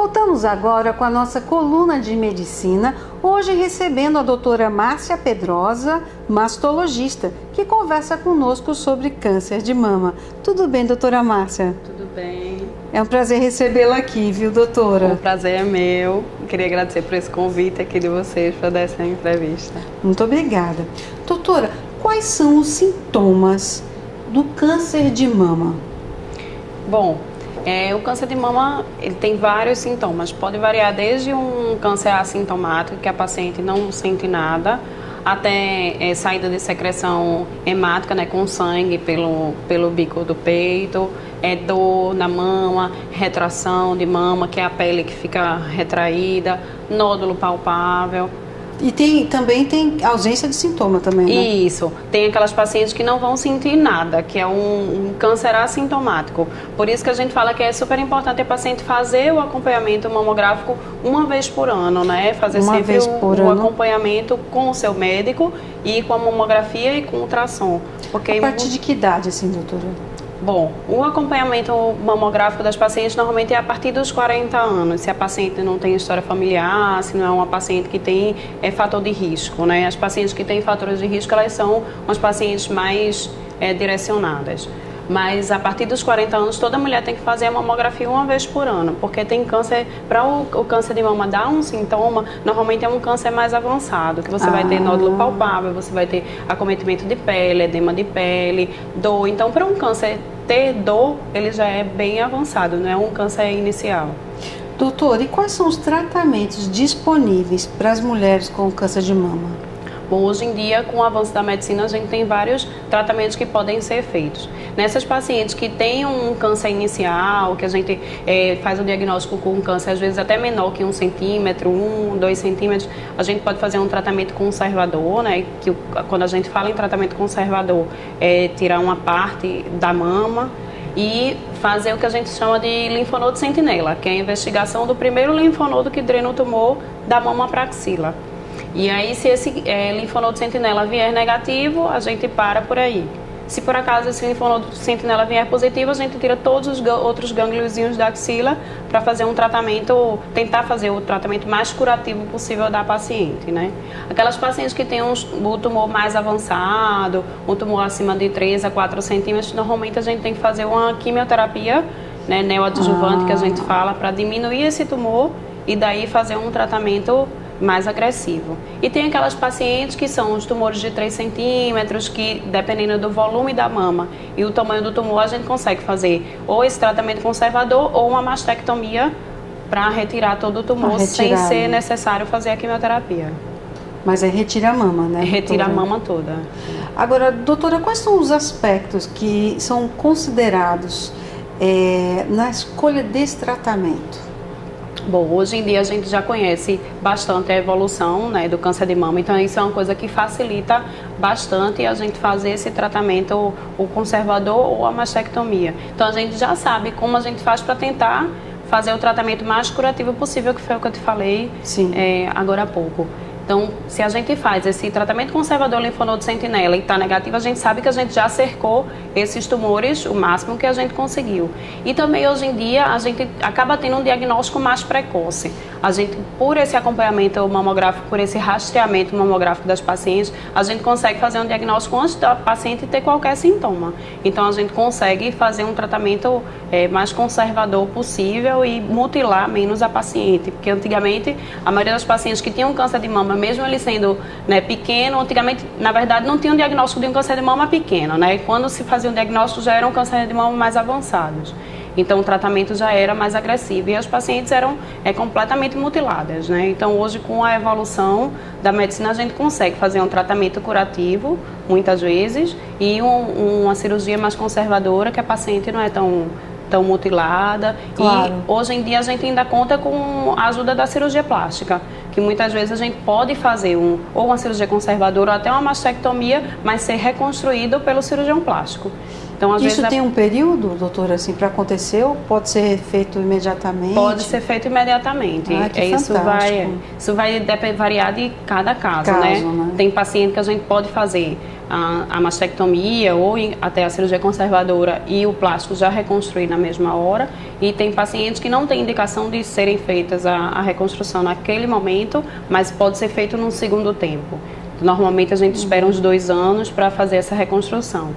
Voltamos agora com a nossa coluna de medicina, hoje recebendo a doutora Márcia Pedrosa, mastologista, que conversa conosco sobre câncer de mama. Tudo bem, doutora Márcia? Tudo bem. É um prazer recebê-la aqui, viu, doutora? O prazer é meu. Queria agradecer por esse convite aqui de vocês para dar essa entrevista. Muito obrigada. Doutora, quais são os sintomas do câncer de mama? Bom, o câncer de mama ele tem vários sintomas. Pode variar desde um câncer assintomático, que a paciente não sente nada, até saída de secreção hemática, né, com sangue pelo bico do peito, dor na mama, retração de mama, que é a pele que fica retraída, nódulo palpável. E também tem ausência de sintoma também, né? Isso. Tem aquelas pacientes que não vão sentir nada, que é um câncer assintomático. Por isso que a gente fala que é super importante a paciente fazer o acompanhamento mamográfico uma vez por ano, né? Fazer sempre o acompanhamento com o seu médico e com a mamografia e com o ultrassom. Porque a partir de que idade, assim, doutora? Bom, o acompanhamento mamográfico das pacientes normalmente é a partir dos 40 anos, se a paciente não tem história familiar, se não é uma paciente que tem fator de risco, né? As pacientes que têm fatores de risco, elas são umas pacientes mais direcionadas. Mas a partir dos 40 anos, toda mulher tem que fazer a mamografia uma vez por ano, porque tem câncer, para o câncer de mama dar um sintoma, normalmente é um câncer mais avançado, que você vai ter nódulo palpável, você vai ter acometimento de pele, edema de pele, dor. Então, para um câncer ter dor, ele já é bem avançado, não é um câncer inicial. Doutor, e quais são os tratamentos disponíveis para as mulheres com câncer de mama? Bom, hoje em dia, com o avanço da medicina, a gente tem vários tratamentos que podem ser feitos. Nessas pacientes que têm um câncer inicial, que a gente faz o diagnóstico com um câncer, às vezes até menor que 1 centímetro, 2 centímetros, a gente pode fazer um tratamento conservador, né? Que quando a gente fala em tratamento conservador, é tirar uma parte da mama e fazer o que a gente chama de linfonodo sentinela, que é a investigação do primeiro linfonodo que drena o tumor da mama para a axila. E aí, se esse linfonodo sentinela vier negativo, a gente para por aí. Se por acaso esse linfonodo sentinela vier positivo, a gente tira todos os outros gângliozinhos da axila para fazer um tratamento, tentar fazer o tratamento mais curativo possível da paciente, né? Aquelas pacientes que têm o tumor mais avançado, um tumor acima de 3 a 4 centímetros, normalmente a gente tem que fazer uma quimioterapia, né, neoadjuvante, que a gente fala, para diminuir esse tumor e daí fazer um tratamento mais agressivo. E tem aquelas pacientes que são os tumores de 3 centímetros, que dependendo do volume da mama e o tamanho do tumor, a gente consegue fazer ou esse tratamento conservador ou uma mastectomia para retirar todo o tumor sem ser necessário fazer a quimioterapia. Mas retira a mama, né? Retira a mama toda. Agora, doutora, quais são os aspectos que são considerados na escolha desse tratamento? Bom, hoje em dia a gente já conhece bastante a evolução, né, do câncer de mama, então isso é uma coisa que facilita bastante a gente fazer esse tratamento, o conservador ou a mastectomia. Então a gente já sabe como a gente faz para tentar fazer o tratamento mais curativo possível, que foi o que eu te falei agora há pouco. Então, se a gente faz esse tratamento conservador linfonodo sentinela e está negativo, a gente sabe que a gente já cercou esses tumores o máximo que a gente conseguiu. E também, hoje em dia, a gente acaba tendo um diagnóstico mais precoce. A gente, por esse acompanhamento mamográfico, por esse rastreamento mamográfico das pacientes, a gente consegue fazer um diagnóstico antes da paciente ter qualquer sintoma. Então, a gente consegue fazer um tratamento mais conservador possível e mutilar menos a paciente. Porque, antigamente, a maioria das pacientes que tinham câncer de mama, mesmo ele sendo, né, pequeno, antigamente, na verdade, não tinha um diagnóstico de um câncer de mama pequeno, né? Quando se fazia um diagnóstico, já eram câncer de mama mais avançados. Então, o tratamento já era mais agressivo e as pacientes eram completamente mutiladas, né? Então, hoje, com a evolução da medicina, a gente consegue fazer um tratamento curativo, muitas vezes, e uma cirurgia mais conservadora, que a paciente não é tão mutilada. Claro. E hoje em dia a gente ainda conta com a ajuda da cirurgia plástica, que muitas vezes a gente pode fazer ou uma cirurgia conservadora ou até uma mastectomia, mas ser reconstruído pelo cirurgião plástico. Então, às Isso vezes, tem um período, doutora, assim, para acontecer ou pode ser feito imediatamente? pode ser feito imediatamente. Ah, que Isso vai variar de cada caso, né? Tem paciente que a gente pode fazer a mastectomia ou até a cirurgia conservadora e o plástico já reconstruir na mesma hora. E tem pacientes que não têm indicação de serem feitas a reconstrução naquele momento, mas pode ser feito num segundo tempo. Normalmente a gente espera uns 2 anos para fazer essa reconstrução.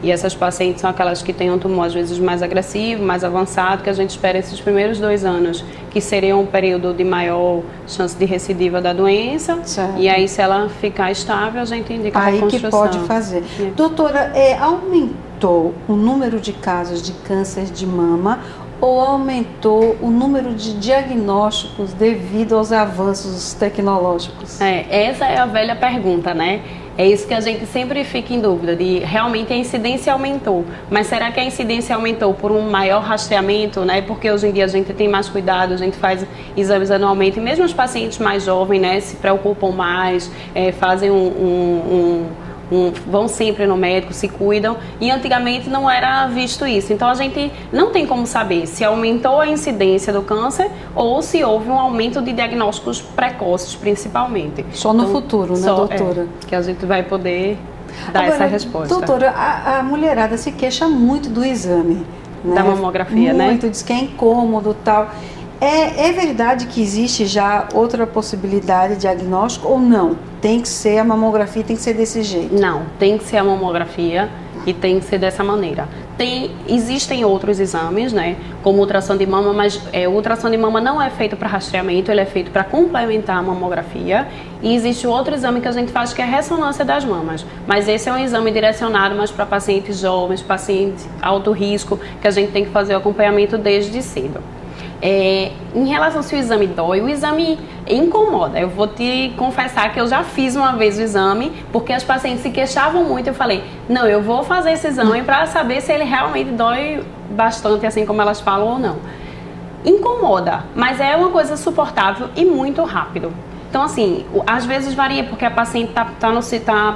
E essas pacientes são aquelas que têm um tumor às vezes mais agressivo, mais avançado, que a gente espera esses primeiros 2 anos, que seriam um período de maior chance de recidiva da doença. Certo. E aí, se ela ficar estável, a gente indica a reconstrução. Aí que pode fazer. Doutora, aumentou o número de casos de câncer de mama ou aumentou o número de diagnósticos devido aos avanços tecnológicos? Essa é a velha pergunta, né? É isso que a gente sempre fica em dúvida, de realmente a incidência aumentou. Mas será que a incidência aumentou por um maior rastreamento, né? Porque hoje em dia a gente tem mais cuidado, a gente faz exames anualmente. E mesmo os pacientes mais jovens, né, se preocupam mais, fazem vão sempre no médico, se cuidam, e antigamente não era visto isso. Então a gente não tem como saber se aumentou a incidência do câncer ou se houve um aumento de diagnósticos precoces, principalmente. Só no futuro, né, doutora? Que a gente vai poder dar essa resposta. Doutora, a mulherada se queixa muito do exame, né? Da mamografia, né? Muito, diz que é incômodo e tal. É verdade que existe já outra possibilidade de diagnóstico ou não? Tem que ser a mamografia, tem que ser desse jeito? Não, tem que ser a mamografia e tem que ser dessa maneira. Existem outros exames, né, como ultrassom de mama, mas o ultrassom de mama não é feito para rastreamento, ele é feito para complementar a mamografia. E existe outro exame que a gente faz que é a ressonância das mamas. Mas esse é um exame direcionado mais para pacientes jovens, pacientes alto risco, que a gente tem que fazer o acompanhamento desde cedo. Em relação se o exame dói, o exame incomoda. Eu vou te confessar que eu já fiz uma vez o exame, porque as pacientes se queixavam muito. Eu falei, não, eu vou fazer esse exame para saber se ele realmente dói bastante, assim como elas falam ou não. Incomoda, mas é uma coisa suportável e muito rápido. Então, assim, às vezes varia, porque a paciente tá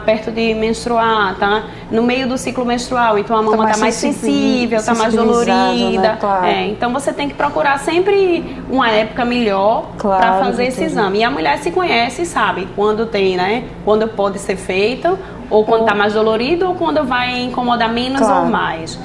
perto de menstruar, tá no meio do ciclo menstrual, então a mama tá mais sensível, tá mais dolorida. Né? Claro. Então você tem que procurar sempre uma época melhor para fazer esse exame. E a mulher se conhece e sabe quando tem, né? Quando pode ser feito, ou quando tá mais dolorido, ou quando vai incomodar menos ou mais.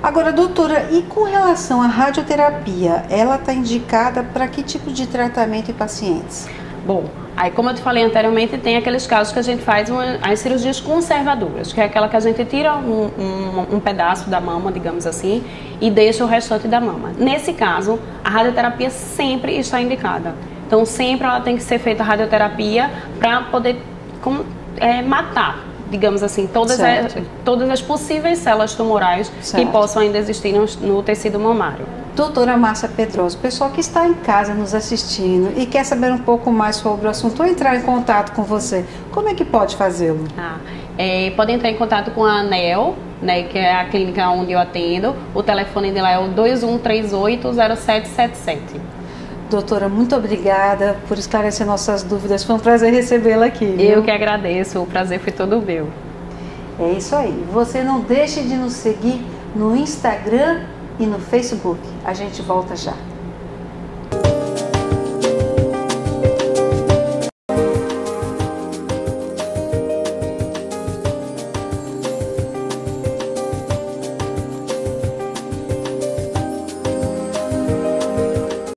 Agora, doutora, e com relação à radioterapia, ela está indicada para que tipo de tratamento em pacientes? Bom, aí como eu te falei anteriormente, tem aqueles casos que a gente faz as cirurgias conservadoras, que é aquela que a gente tira um pedaço da mama, digamos assim, e deixa o restante da mama. Nesse caso, a radioterapia sempre está indicada. Então, sempre ela tem que ser feita a radioterapia para poder matar, digamos assim, todas as possíveis células tumorais que possam ainda existir no tecido mamário. Doutora Márcia Pedrosa, o pessoal que está em casa nos assistindo e quer saber um pouco mais sobre o assunto ou entrar em contato com você, como é que pode fazê-lo? Pode entrar em contato com a ANEL, né, que é a clínica onde eu atendo. O telefone dela é o 2138-0777. Doutora, muito obrigada por esclarecer nossas dúvidas. Foi um prazer recebê-la aqui. Viu? Eu que agradeço, o prazer foi todo meu. É isso aí. Você não deixe de nos seguir no Instagram e no Facebook. A gente volta já.